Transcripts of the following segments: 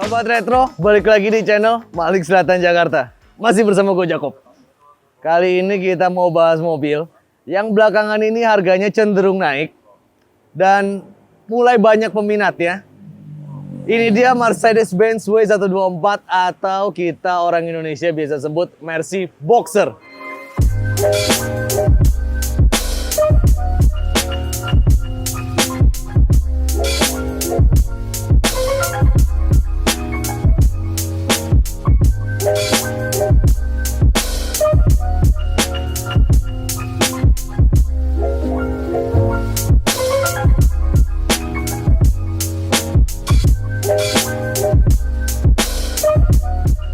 Sobat Retro, balik lagi di channel Malik Selatan Jakarta. Masih bersama gue Jakob. Kali ini kita mau bahas mobil yang belakangan ini harganya cenderung naik dan mulai banyak peminatnya. Ini dia Mercedes-Benz W124 atau kita orang Indonesia biasa sebut Mercy Boxer.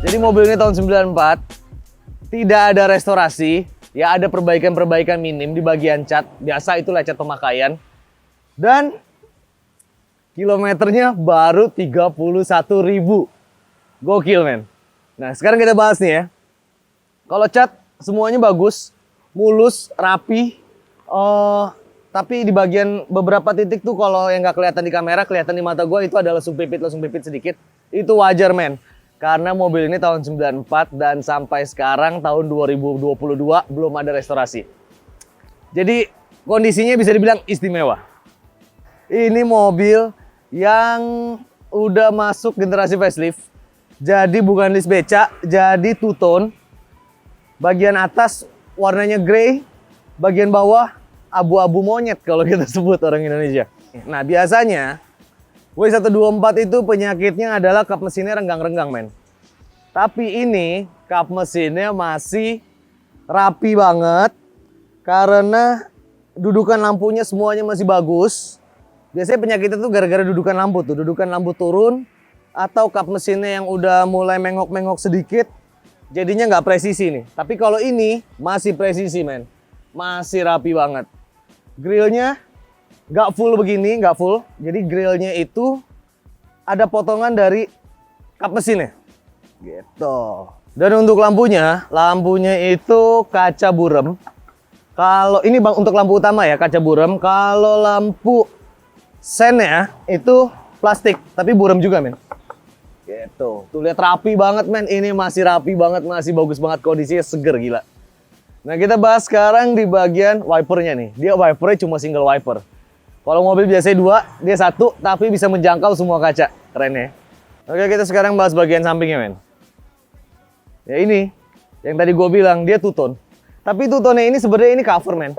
Jadi mobil ini tahun 94, tidak ada restorasi, ya ada perbaikan-perbaikan minim di bagian cat, biasa itu cat pemakaian. Dan kilometernya baru 31.000. Gokil men. Nah sekarang kita bahas nih ya. Kalau cat semuanya bagus, mulus, rapi. Tapi di bagian beberapa titik tuh kalau yang nggak kelihatan di kamera, kelihatan di mata gue itu ada lesung pipit sedikit. Itu wajar men. Karena mobil ini tahun 94 dan sampai sekarang tahun 2022 belum ada restorasi. Jadi kondisinya bisa dibilang istimewa. Ini mobil yang udah masuk generasi facelift. Jadi bukan list beca, jadi two tone. Bagian atas warnanya grey, bagian bawah abu-abu monyet kalau kita sebut orang Indonesia. Nah biasanya W124 itu penyakitnya adalah kap mesinnya renggang-renggang men. Tapi ini kap mesinnya masih rapi banget karena dudukan lampunya semuanya masih bagus. Biasanya penyakitnya tuh gara-gara dudukan lampu tuh, dudukan lampu turun atau kap mesinnya yang udah mulai mengok-mengok sedikit jadinya nggak presisi nih. Tapi kalau ini masih presisi men, masih rapi banget. Grillnya nggak full begini, nggak full. Jadi grillnya itu ada potongan dari kap mesinnya, gitu. Dan untuk lampunya itu kaca burem. Kalau ini bang untuk lampu utama ya kaca burem. Kalau lampu sennya itu plastik, tapi burem juga men. Gitu. Tuh lihat rapi banget men. Ini masih rapi banget, masih bagus banget kondisinya, seger gila. Nah kita bahas sekarang di bagian wipernya nih. Dia wipernya cuma single wiper. Kalau mobil biasanya dua, dia satu, tapi bisa menjangkau semua kaca. Keren ya. Oke, kita sekarang bahas bagian sampingnya, men. Ya ini, yang tadi gue bilang, dia two tone. Tapi two tone ini sebenarnya ini cover, men.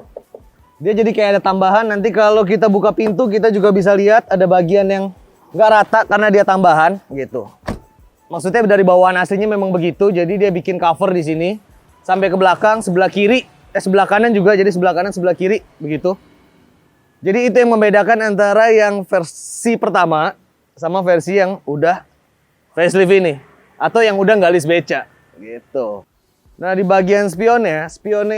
Dia jadi kayak ada tambahan, nanti kalau kita buka pintu, kita juga bisa lihat ada bagian yang nggak rata karena dia tambahan, gitu. Maksudnya dari bawaan aslinya memang begitu, jadi dia bikin cover di sini. Sampai ke belakang, sebelah kiri, sebelah kanan juga, jadi sebelah kanan, sebelah kiri, begitu. Jadi itu yang membedakan antara yang versi pertama sama versi yang udah facelift ini. Atau yang udah nggak list beca. Gitu. Nah di bagian spionnya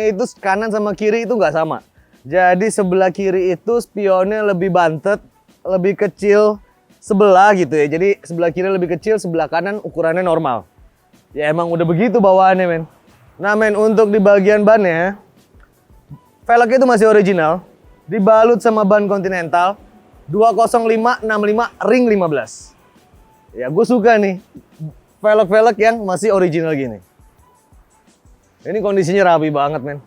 itu kanan sama kiri itu nggak sama. Jadi sebelah kiri itu spionnya lebih bantet, lebih kecil sebelah gitu ya. Jadi sebelah kiri lebih kecil, sebelah kanan ukurannya normal. Ya emang udah begitu bawaannya men. Nah men untuk di bagian bannya, velgnya itu masih original. Dibalut sama ban Continental 20565 ring 15. Ya gue suka nih velg-velg yang masih original gini. Ini kondisinya rapi banget men.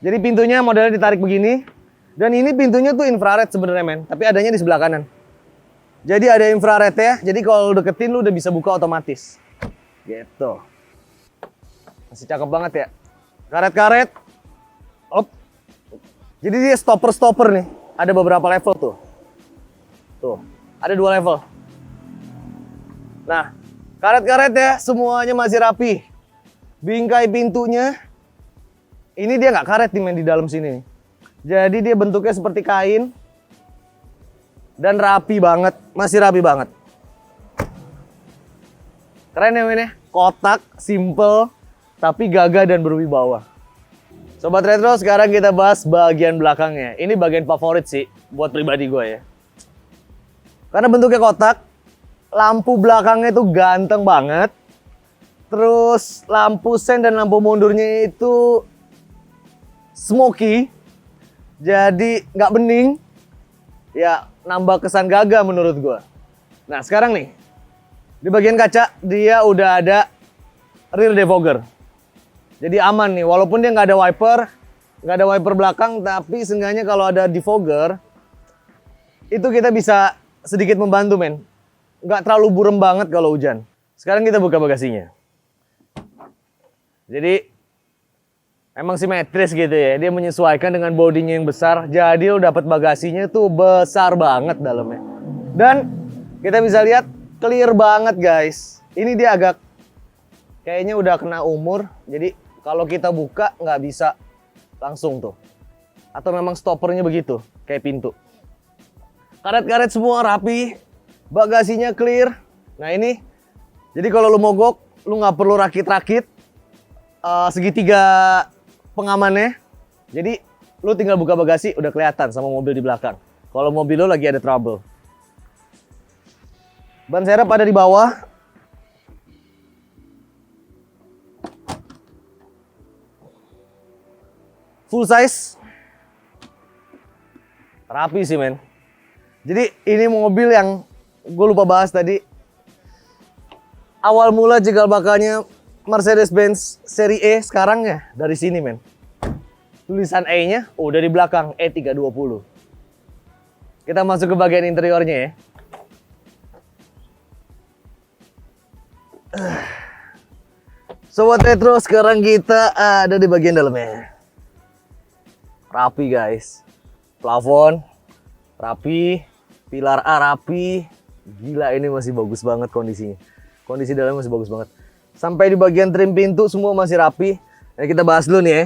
Jadi pintunya modelnya ditarik begini. Dan ini pintunya tuh infrared sebenarnya men. Tapi adanya di sebelah kanan. Jadi ada infrared ya. Jadi kalau deketin lu udah bisa buka otomatis. Gitu. Masih cakep banget ya. Karet-karet. Op. Jadi dia stopper nih. Ada beberapa level tuh. Tuh, ada 2 level. Nah, karet-karet ya semuanya masih rapi. Bingkai pintunya ini dia nggak karet nih men di dalam sini. Jadi dia bentuknya seperti kain dan rapi banget, masih rapi banget. Keren ya men ya. Kotak, simple, tapi gagah dan berwibawa. Sobat Retro, sekarang kita bahas bagian belakangnya. Ini bagian favorit sih buat pribadi gue ya. Karena bentuknya kotak, lampu belakangnya itu ganteng banget. Terus lampu sen dan lampu mundurnya itu smoky. Jadi nggak bening. Ya nambah kesan gagah menurut gue. Nah sekarang nih, Di bagian kaca dia udah ada rear defogger. Jadi aman nih, walaupun dia nggak ada wiper belakang, tapi seenggaknya kalau ada defogger, itu kita bisa sedikit membantu men. Nggak terlalu burem banget kalau hujan. Sekarang kita buka bagasinya. Jadi emang simetris gitu ya, dia menyesuaikan dengan bodinya yang besar. Jadi lo dapat bagasinya tuh besar banget dalamnya. Dan kita bisa lihat clear banget guys. Ini dia agak kayaknya udah kena umur. Jadi kalau kita buka nggak bisa langsung tuh. Atau memang stoppernya begitu, kayak pintu. Karet-karet semua rapi, bagasinya clear. Nah ini, jadi kalau lu mogok, lu nggak perlu rakit-rakit segitiga pengamannya. Jadi lu tinggal buka bagasi, udah kelihatan sama mobil di belakang. Kalau mobil lu lagi ada trouble. Ban serep ada di bawah. Full size. Rapi sih men. Jadi ini mobil yang gue lupa bahas tadi. Awal mula cikal bakalnya Mercedes-Benz seri E sekarang ya dari sini men. Tulisan E-nya udah di belakang E320. Kita masuk ke bagian interiornya ya. Sobat Retro, sekarang kita ada di bagian dalamnya. Rapi guys. Plafon rapi, pilar A rapi. Gila ini masih bagus banget kondisinya. Kondisi dalamnya masih bagus banget. Sampai di bagian trim pintu semua masih rapi. Nah, kita bahas dulu nih ya.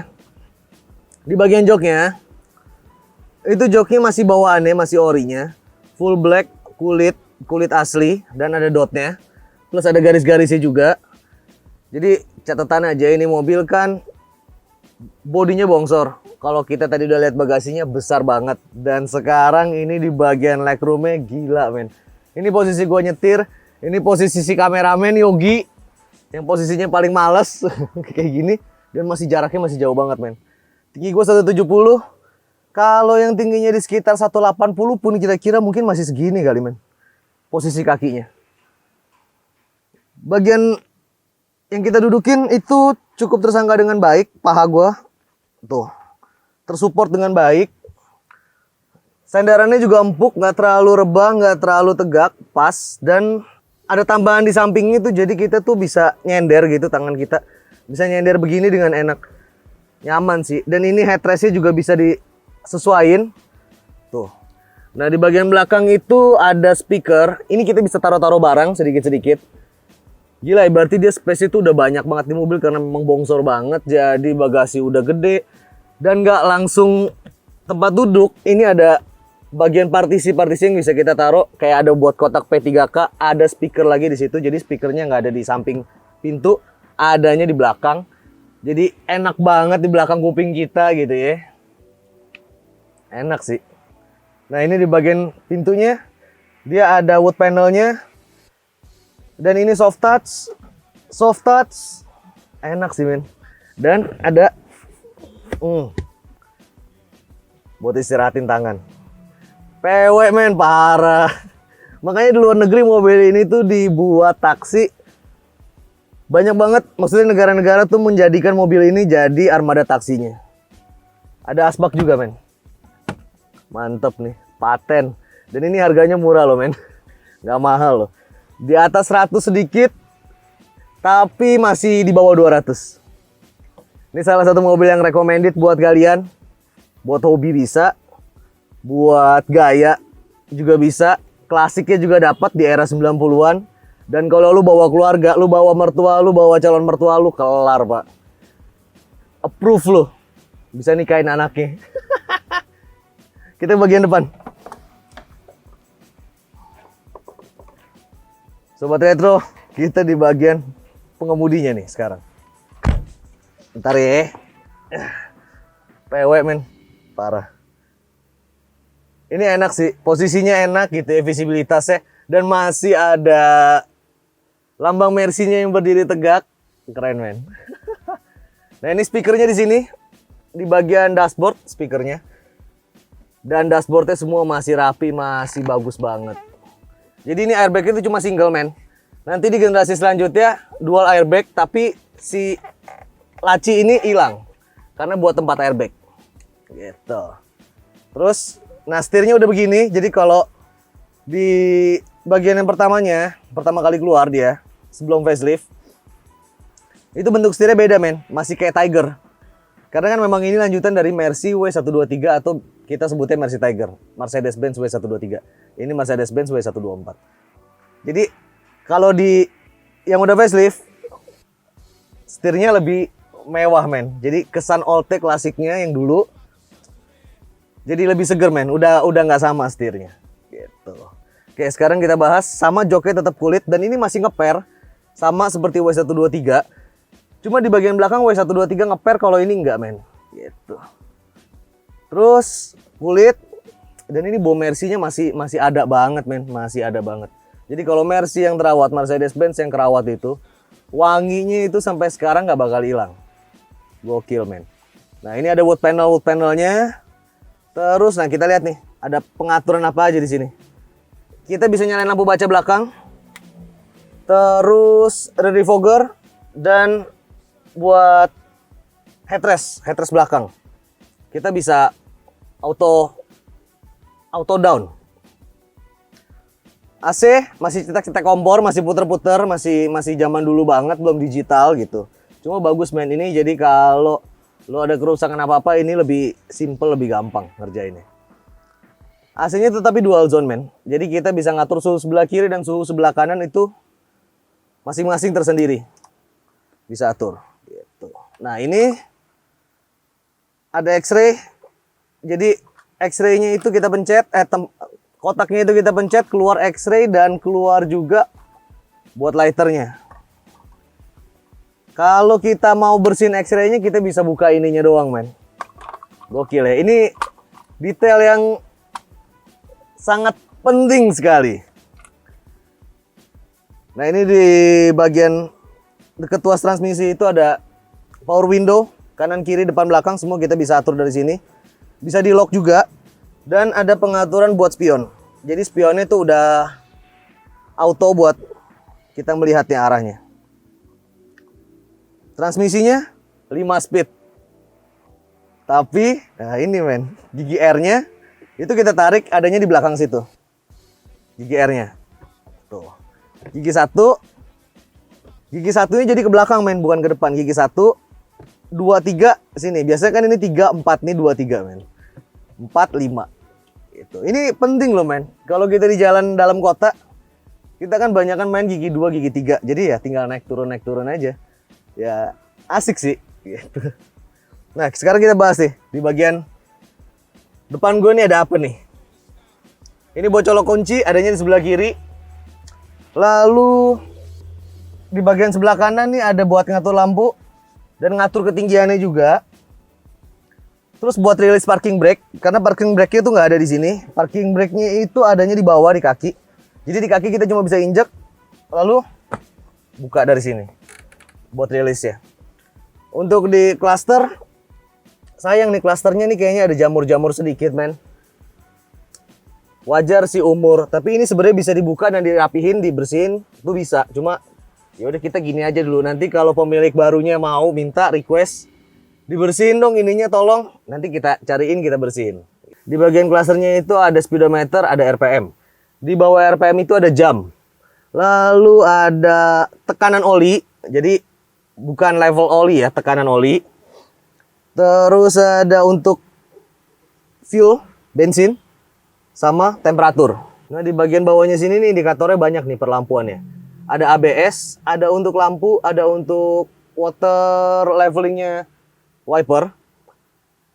Di bagian joknya, itu joknya masih bawaannya, masih orinya. Full black, kulit asli dan ada dotnya. Plus ada garis-garisnya juga. Jadi catatan aja ini mobil kan bodinya bongsor. Kalau kita tadi udah lihat bagasinya besar banget. Dan sekarang ini di bagian legroomnya gila men. Ini posisi gua nyetir. Ini posisi si kameramen Yogi. Yang posisinya paling males. Kayak gini. Dan masih jaraknya masih jauh banget men. Tinggi gua 170. Kalau yang tingginya di sekitar 180 pun kira-kira mungkin masih segini kali men. Posisi kakinya. Bagian yang kita dudukin itu cukup tersangga dengan baik. Paha gua. Tuh. Tersupport dengan baik. Sandarannya juga empuk, nggak terlalu rebah, nggak terlalu tegak, pas. Dan ada tambahan di sampingnya tuh, jadi kita tuh bisa nyender gitu tangan kita. Bisa nyender begini dengan enak. Nyaman sih. Dan ini headrestnya juga bisa disesuaiin. Tuh. Nah di bagian belakang itu ada speaker. Ini kita bisa taruh-taruh barang sedikit-sedikit. Gila, berarti dia space itu udah banyak banget di mobil karena memang bongsor banget. Jadi bagasi udah gede. Dan nggak langsung tempat duduk, ini ada bagian partisi-partisi yang bisa kita taruh. Kayak ada buat kotak P3K, ada speaker lagi di situ. Jadi speakernya nggak ada di samping pintu, adanya di belakang. Jadi enak banget di belakang kuping kita gitu ya. Enak sih. Nah ini di bagian pintunya, dia ada wood panelnya. Dan ini soft touch. Soft touch, enak sih men. Dan ada buat istirahatin tangan. PW men, parah. Makanya di luar negeri mobil ini tuh dibuat taksi. Banyak banget, maksudnya negara-negara tuh menjadikan mobil ini jadi armada taksinya. Ada asbak juga men. Mantep nih, paten. Dan ini harganya murah loh men. Gak mahal loh. Di atas 100 sedikit, tapi masih di bawah 200. Ini salah satu mobil yang recommended buat kalian. Buat hobi bisa. Buat gaya juga bisa. Klasiknya juga dapat di era 90-an. Dan kalau lu bawa keluarga, lu bawa mertua, lu bawa calon mertua lu, kelar pak. Approve lu. Bisa nikahin anaknya. Kita bagian depan. Sobat Retro, kita di bagian pengemudinya nih sekarang. Ntar ya. PW men. Parah. Ini enak sih. Posisinya enak gitu ya. Visibilitasnya. Dan masih ada lambang Mercy-nya yang berdiri tegak. Keren men. Nah ini speakernya di sini. Di bagian dashboard speakernya. Dan dashboardnya semua masih rapi. Masih bagus banget. Jadi ini airbag itu cuma single men. Nanti di generasi selanjutnya dual airbag, tapi si laci ini hilang karena buat tempat airbag. Gitu. Terus, nah setirnya udah begini. Jadi kalau di bagian yang pertama kali keluar dia sebelum facelift, itu bentuk setirnya beda men, masih kayak Tiger. Karena kan memang ini lanjutan dari Mercy W123 atau kita sebutnya Mercy Tiger, Mercedes-Benz W123. Ini Mercedes-Benz W124. Jadi kalau di yang udah facelift, setirnya lebih mewah men. Jadi kesan old tech klasiknya yang dulu, jadi lebih seger men. Udah nggak sama setirnya. Gitu. Oke, sekarang kita bahas sama joknya tetap kulit dan ini masih ngeper sama seperti W123. Cuma di bagian belakang W123 ngeper, kalau ini enggak men. Gitu. Terus kulit dan ini bom Mercy-nya masih ada banget men, masih ada banget. Jadi kalau Mercy yang terawat, Mercedes-Benz yang kerawat itu, wanginya itu sampai sekarang nggak bakal hilang. Gokil men. Nah, ini ada wood panelnya. Terus nah kita lihat nih, ada pengaturan apa aja di sini. Kita bisa nyalain lampu baca belakang. Terus ada defogger dan buat headrest belakang. Kita bisa auto down. AC masih cetak-cetak kompor, masih puter-puter, masih zaman dulu banget, belum digital gitu. Cuma bagus men ini, jadi kalau lo ada kerusakan apa-apa ini lebih simple, lebih gampang ngerjainnya. AC-nya tetapi dual zone men. Jadi kita bisa ngatur suhu sebelah kiri dan suhu sebelah kanan itu masing-masing tersendiri. Bisa atur gitu. Nah, ini ada X-ray. Jadi X-ray-nya itu kita pencet, kotaknya itu kita pencet, keluar X-ray dan keluar juga buat lighternya. Kalau kita mau bersihin X-ray-nya kita bisa buka ininya doang men. Gokil ya. Ini detail yang sangat penting sekali. Nah, ini di bagian dekat tuas transmisi itu ada power window, kanan kiri depan belakang semua kita bisa atur dari sini. Bisa di lock juga dan ada pengaturan buat spion. Jadi spionnya itu udah auto buat kita melihatnya arahnya. Transmisinya 5 speed. Tapi nah ini men, gigi R-nya itu kita tarik adanya di belakang situ. Gigi R-nya. Tuh. Gigi satunya jadi ke belakang men, bukan ke depan. Gigi 1, 2, 3 sini. Biasanya kan ini 3, 4 nih 2, 3 men. 4, 5. Gitu. Ini penting loh men. Kalau kita di jalan dalam kota, kita kan banyak kan main gigi 2, gigi 3. Jadi ya tinggal naik turun aja. Ya asik sih. Gitu. Nah sekarang kita bahas nih di bagian depan gue nih ada apa nih? Ini buat colok kunci, adanya di sebelah kiri. Lalu di bagian sebelah kanan nih ada buat ngatur lampu dan ngatur ketinggiannya juga. Terus buat release parking brake, karena parking brake-nya itu nggak ada di sini. Parking brake-nya itu adanya di bawah di kaki. Jadi di kaki kita cuma bisa injek, lalu buka dari sini buat release ya. Untuk di cluster, sayang nih clusternya nih kayaknya ada jamur-jamur sedikit men. Wajar sih umur, tapi ini sebenarnya bisa dibuka dan dirapihin, dibersihin, itu bisa. Cuma ya udah kita gini aja dulu. Nanti kalau pemilik barunya mau minta request dibersihin dong ininya tolong, nanti kita cariin, kita bersihin. Di bagian clusternya itu ada speedometer, ada RPM. Di bawah RPM itu ada jam. Lalu ada tekanan oli, jadi bukan level oli ya, tekanan oli. Terus ada untuk fuel, bensin, sama temperatur. Nah di bagian bawahnya sini nih indikatornya banyak nih perlampuannya. Ada ABS, ada untuk lampu, ada untuk water levelingnya wiper.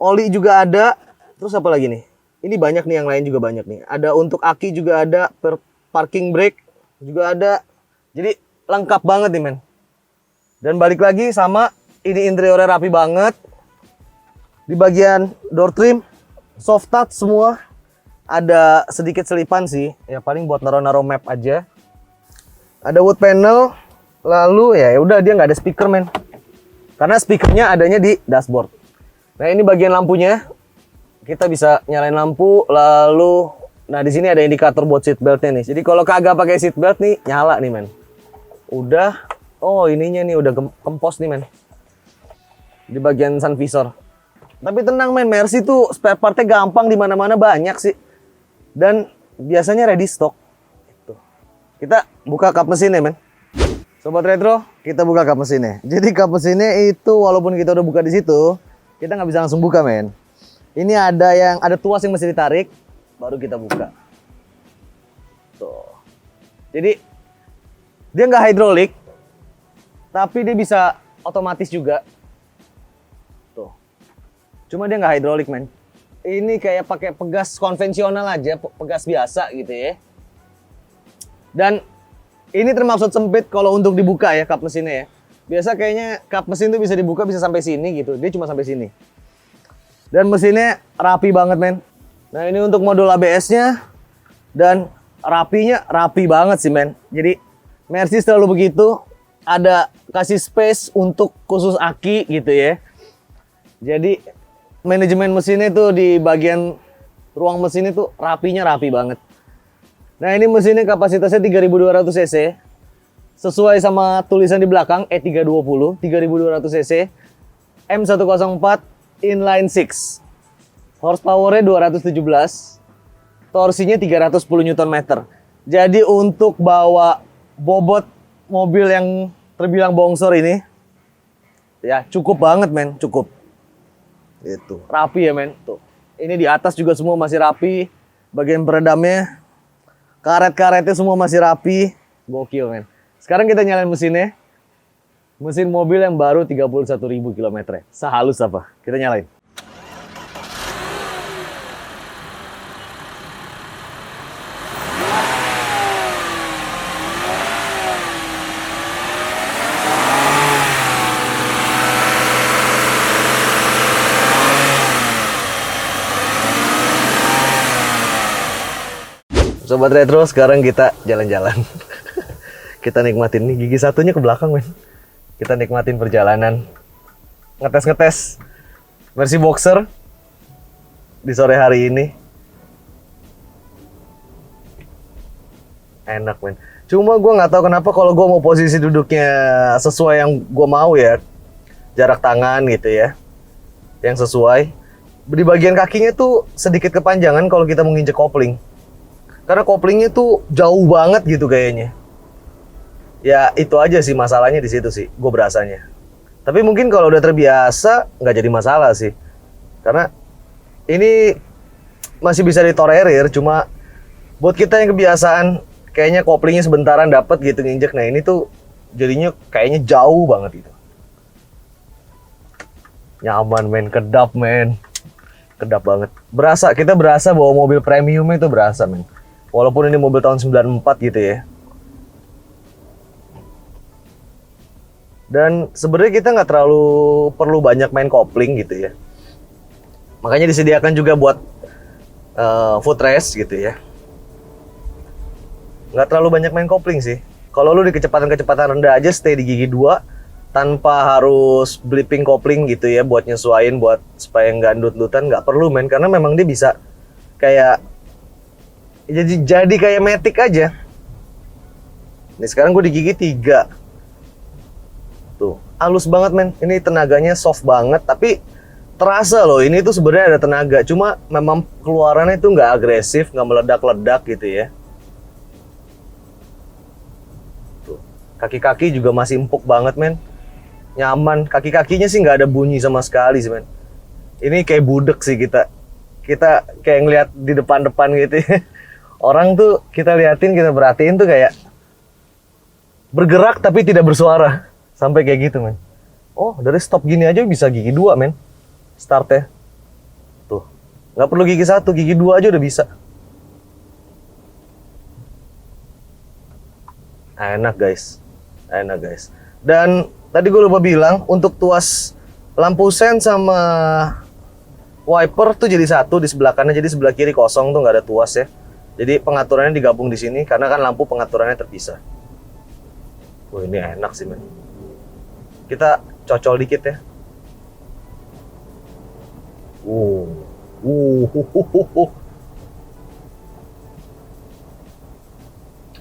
Oli juga ada. Terus apa lagi nih? Ini banyak nih, yang lain juga banyak nih. Ada untuk aki juga ada, parking brake juga ada. Jadi lengkap banget nih men. Dan balik lagi sama ini interiornya rapi banget. Di bagian door trim soft touch semua. Ada sedikit selipan sih, ya paling buat naro-naro map aja. Ada wood panel, lalu ya udah dia nggak ada speaker men. Karena speakernya adanya di dashboard. Nah ini bagian lampunya, kita bisa nyalain lampu, lalu nah di sini ada indikator buat seat beltnya nih. Jadi kalau kagak pakai seat belt nih nyala nih men. Udah, oh ininya nih udah kempos nih men. Di bagian sun visor. Tapi tenang men, Mercy tuh spare partnya gampang, di mana-mana banyak sih. Dan biasanya ready stock. Gitu. Kita buka kap mesinnya men. Sobat Retro, kita buka kap mesinnya. Jadi kap mesinnya itu walaupun kita udah buka di situ, kita nggak bisa langsung buka men. Ini ada tuas yang mesti ditarik, baru kita buka. Tuh. Jadi dia nggak hidrolik, tapi dia bisa otomatis juga. Tuh. Cuma dia nggak hidrolik men. Ini kayak pakai pegas konvensional aja, pegas biasa gitu ya. Dan ini termasuk sempit kalau untuk dibuka ya kap mesinnya ya. Biasa kayaknya kap mesin tuh bisa dibuka bisa sampai sini gitu. Dia cuma sampai sini. Dan mesinnya rapi banget men. Nah ini untuk modul ABS-nya. Dan rapi banget sih men. Jadi Mercy selalu begitu. Ada kasih space untuk khusus aki gitu ya. Jadi manajemen mesinnya tuh di bagian ruang mesin itu rapi banget. Nah ini mesinnya kapasitasnya 3200 cc. Sesuai sama tulisan di belakang E320 3200 cc. M104 inline 6. Horsepower-nya 217. Torsinya 310 Nm. Jadi untuk bawa bobot mobil yang terbilang bongsor ini ya cukup banget men, cukup. Itu rapi ya men. Tuh. Ini di atas juga semua masih rapi. Bagian peredamnya, karet-karetnya semua masih rapi. Gokil men. Sekarang kita nyalain mesinnya. Mesin mobil yang baru 31.000 km. Sehalus apa? Kita nyalain. Sobat Retro, sekarang kita jalan-jalan. Kita nikmatin nih, gigi satunya ke belakang men. Kita nikmatin perjalanan. Ngetes-ngetes Mercy Boxer di sore hari ini. Enak men. Cuma gue nggak tahu kenapa kalau gue mau posisi duduknya sesuai yang gue mau ya. Jarak tangan gitu ya. Yang sesuai. Di bagian kakinya tuh sedikit kepanjangan kalau kita mau nginjek kopling. Karena koplingnya tuh jauh banget gitu kayaknya. Ya itu aja sih masalahnya di situ sih, gue berasanya. Tapi mungkin kalau udah terbiasa nggak jadi masalah sih. Karena ini masih bisa ditolerir, cuma buat kita yang kebiasaan kayaknya koplingnya sebentaran dapat gitu nginjek. Nah ini tuh jadinya kayaknya jauh banget gitu. Nyaman men, kedap men. Kedap banget. Kita berasa bawa mobil premium itu berasa men. Walaupun ini mobil tahun 94 gitu ya. Dan sebenarnya kita nggak terlalu perlu banyak main kopling gitu ya. Makanya disediakan juga buat footrest gitu ya. Nggak terlalu banyak main kopling sih. Kalau lu di kecepatan rendah aja stay di gigi 2 tanpa harus blipping kopling gitu ya buat nyesuaiin buat supaya nggak ndut-ndutan, nggak perlu men, karena memang dia bisa kayak jadi kayak matic aja. Nih sekarang gue di gigi 3. Tuh, halus banget men. Ini tenaganya soft banget, tapi terasa loh ini tuh sebenarnya ada tenaga. Cuma memang keluarannya itu nggak agresif, nggak meledak-ledak gitu ya. Tuh, kaki-kaki juga masih empuk banget men. Nyaman, kaki-kakinya sih nggak ada bunyi sama sekali sih men. Ini kayak budek sih kita kayak ngeliat di depan-depan gitu ya. Orang tuh kita liatin, kita perhatiin tuh kayak bergerak tapi tidak bersuara. Sampai kayak gitu men. Oh dari stop gini aja bisa gigi 2 men. Startnya. Tuh. Nggak perlu gigi 1, gigi 2 aja udah bisa. Enak guys. Enak guys. Dan tadi gue lupa bilang untuk tuas lampu sen sama wiper tuh jadi satu di sebelah kanan. Jadi sebelah kiri kosong tuh nggak ada tuas ya. Jadi pengaturannya digabung di sini karena kan lampu pengaturannya terpisah. Wah ini enak sih men. Kita cocol dikit ya.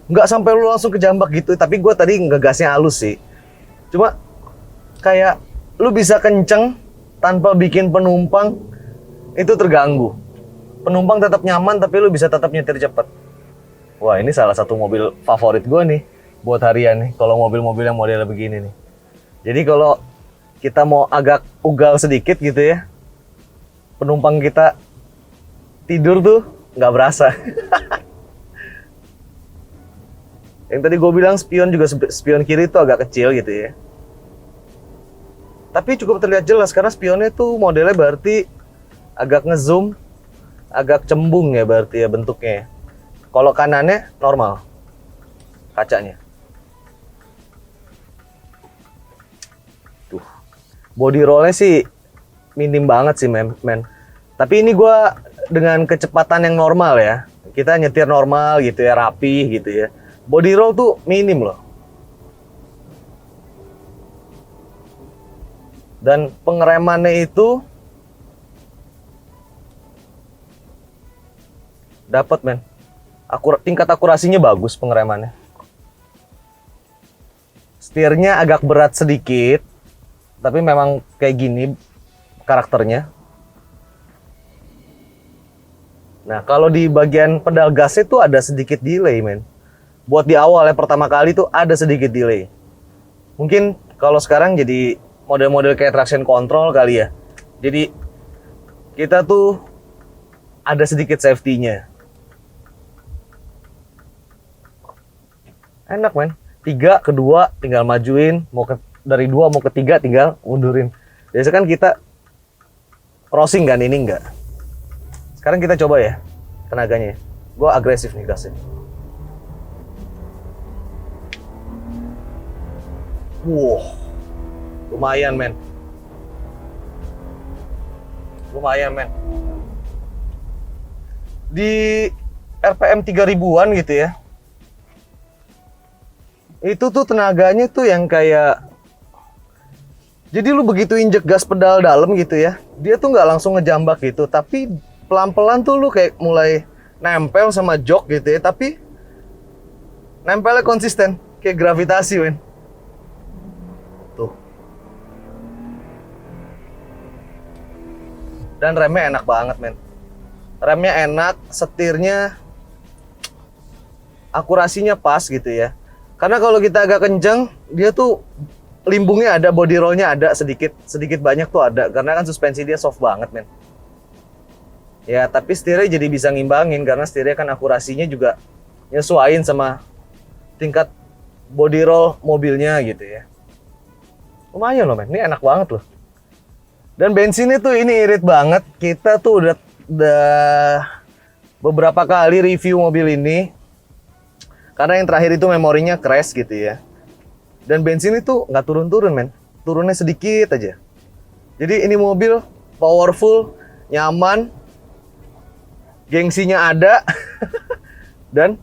nggak sampai lu langsung kejambak gitu, tapi gue tadi ngegasnya halus sih. Cuma kayak lu bisa kenceng tanpa bikin penumpang itu terganggu. Penumpang tetap nyaman tapi lu bisa tetap nyetir cepet. Wah, ini salah satu mobil favorit gue nih buat harian nih, kalau mobil-mobil yang modelnya begini nih. Jadi kalau kita mau agak ugal sedikit gitu ya, penumpang kita tidur tuh nggak berasa. Yang tadi gue bilang spion juga, spion kiri tuh agak kecil gitu ya. Tapi cukup terlihat jelas karena spionnya tuh modelnya berarti agak ngezoom, agak cembung ya berarti ya bentuknya. Kalau kanannya normal kacanya. Tuh, body rollnya sih minim banget sih men. Tapi ini gue dengan kecepatan yang normal ya. Kita nyetir normal gitu ya, rapi gitu ya. Body roll tuh minim loh. Dan pengeremannya itu dapat men. Tingkat akurasinya bagus pengeremannya. Setirnya agak berat sedikit, tapi memang kayak gini karakternya. Nah, kalau di bagian pedal gasnya tuh ada sedikit delay men. Buat di awal ya, pertama kali tuh ada sedikit delay. Mungkin kalau sekarang jadi model-model kayak traction control kali ya. Jadi kita tuh ada sedikit safety-nya. Enak men. 3 ke 2 tinggal majuin, dari 2 mau ke 3 tinggal mundurin. Biasanya kan kita crossing kan, ini enggak. Sekarang kita coba ya tenaganya. Gue agresif nih gasnya. Wow, lumayan men. Lumayan men. Di RPM 3000-an gitu ya. Itu tuh tenaganya tuh yang kayak, jadi lu begitu injek gas pedal dalam gitu ya, dia tuh nggak langsung ngejambak gitu, tapi pelan-pelan tuh lu kayak mulai nempel sama jok gitu ya, tapi nempelnya konsisten, kayak gravitasi men. Tuh. Dan remnya enak banget men. Remnya enak, setirnya akurasinya pas gitu ya. Karena kalau kita agak kenceng, dia tuh limbungnya ada, body rollnya ada sedikit banyak tuh ada. Karena kan suspensi dia soft banget men. Ya tapi setirnya jadi bisa ngimbangin karena setirnya kan akurasinya juga nyesuaiin sama tingkat body roll mobilnya gitu ya. Lumayan loh men, ini enak banget loh. Dan bensinnya tuh ini irit banget. Kita tuh udah beberapa kali review mobil ini. Karena yang terakhir itu memorinya crash gitu ya. Dan bensin itu nggak turun-turun men. Turunnya sedikit aja. Jadi ini mobil powerful, nyaman, gengsinya ada, dan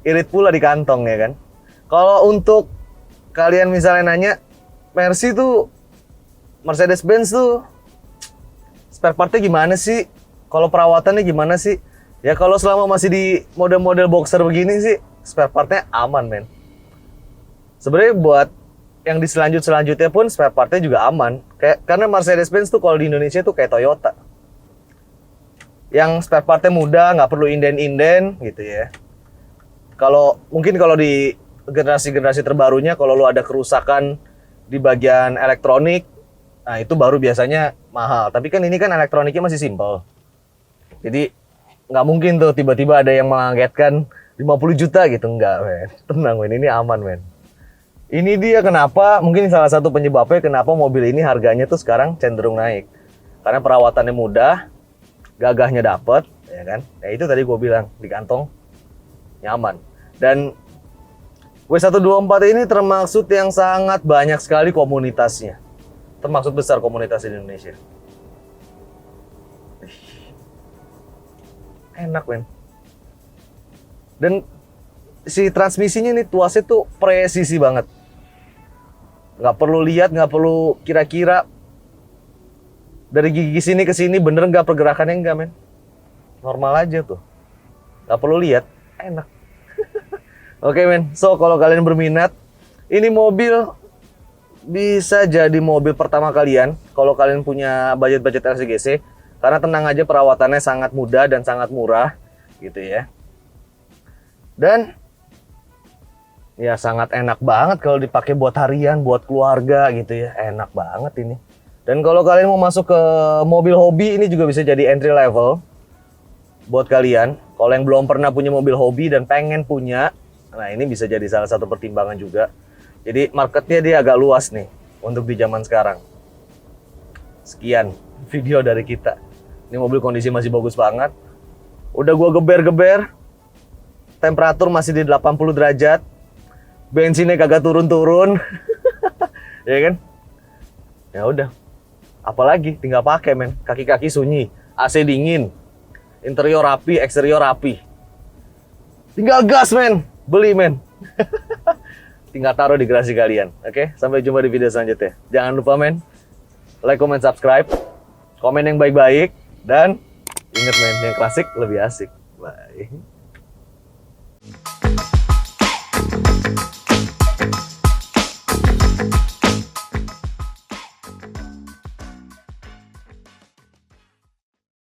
irit pula di kantong ya kan. Kalau untuk kalian misalnya nanya, Mercedes-Benz tuh spare partnya gimana sih? Kalau perawatannya gimana sih? Ya kalau selama masih di model-model boxer begini sih, spare partnya aman men. Sebenarnya buat yang di selanjutnya pun spare partnya juga aman. Karena Mercedes-Benz tuh kalau di Indonesia tuh kayak Toyota. Yang spare partnya mudah, nggak perlu inden-inden gitu ya. Mungkin kalau di generasi-generasi terbarunya, kalau lu ada kerusakan di bagian elektronik, nah itu baru biasanya mahal. Tapi kan ini kan elektroniknya masih simpel. Jadi nggak mungkin tuh tiba-tiba ada yang mengagetkan 50 juta gitu. Enggak men. Tenang men, ini aman men. Ini dia kenapa, mungkin salah satu penyebabnya kenapa mobil ini harganya tuh sekarang cenderung naik. Karena perawatannya mudah, gagahnya dapet, ya kan. Nah itu tadi gue bilang, di kantong nyaman. Dan W124 ini termaksud yang sangat banyak sekali komunitasnya. Termaksud besar komunitas di Indonesia. Enak men. Dan si transmisinya nih tuasnya tuh presisi banget. Nggak perlu lihat, nggak perlu kira-kira dari gigi sini ke sini bener nggak pergerakannya, enggak men. Normal aja tuh. Nggak perlu lihat, enak. Oke men, so kalau kalian berminat, ini mobil bisa jadi mobil pertama kalian kalau kalian punya budget LCGC, karena tenang aja perawatannya sangat mudah dan sangat murah gitu ya. Dan ya sangat enak banget kalau dipakai buat harian, buat keluarga gitu ya, enak banget ini. Dan kalau kalian mau masuk ke mobil hobi, ini juga bisa jadi entry level buat kalian. Kalau yang belum pernah punya mobil hobi dan pengen punya, nah ini bisa jadi salah satu pertimbangan juga. Jadi marketnya dia agak luas nih untuk di zaman sekarang. Sekian video dari kita. Ini mobil kondisi masih bagus banget. Udah gua geber-geber. Temperatur masih di 80 derajat. Bensinnya kagak turun-turun. Ya kan? Ya udah. Apalagi tinggal pakai men. Kaki-kaki sunyi, AC dingin, interior rapi, eksterior rapi. Tinggal gas men. Beli men. Tinggal taruh di garasi kalian. Oke, sampai jumpa di video selanjutnya. Jangan lupa men, like, comment, subscribe, komen yang baik-baik, dan ingat men, yang klasik lebih asik. Bye.